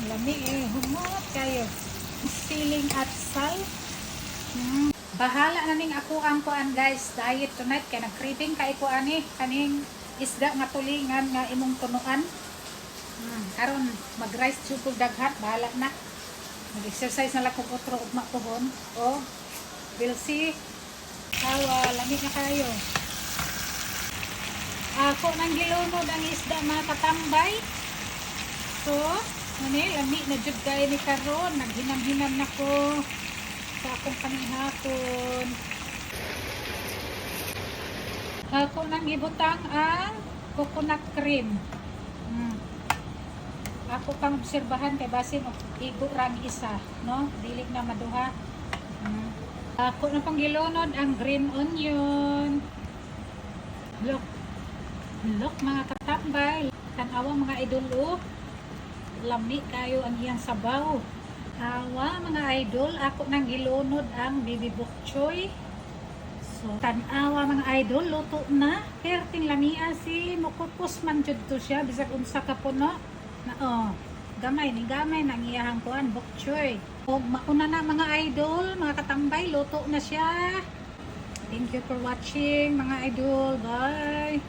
Lami eh, humot kayo. Siling at sal. Bahala na ning ako ang kuan guys, diet tonight kay nag-craving kay ko ani kaning isda nga tulingan nga imong tunuan. Karon mag-rice jud daghat, bahala na. Mag-exercise na lang kung otro ugma tuhon. O, we'll see. Awa, lami na kayo. Ako nang gilunod ang isda mga katambay. So, lami na jud kayo ni karon, naghinam-hinam na ko sa akong panihapon. Ako nang ibutang ang coconut cream. Ako pang obserbahan kay basin igo rang isa, no? Dili na maduha. Ako na pang gilunod ang green onion. Look mga katambay, tanawa mga idol. Lami kayo ang iyang sabaw. Awa mga idol, ako nang gilunod ang bibi bok choy. So tanawa mga idol, luto na. Perting lamia si mukupos man jud to siya bisag unsa ka puno. Gamay nang iyahang kuan bok choy. O mauna na mga idol, mga katambay, luto na siya. Thank you for watching mga idol. Bye.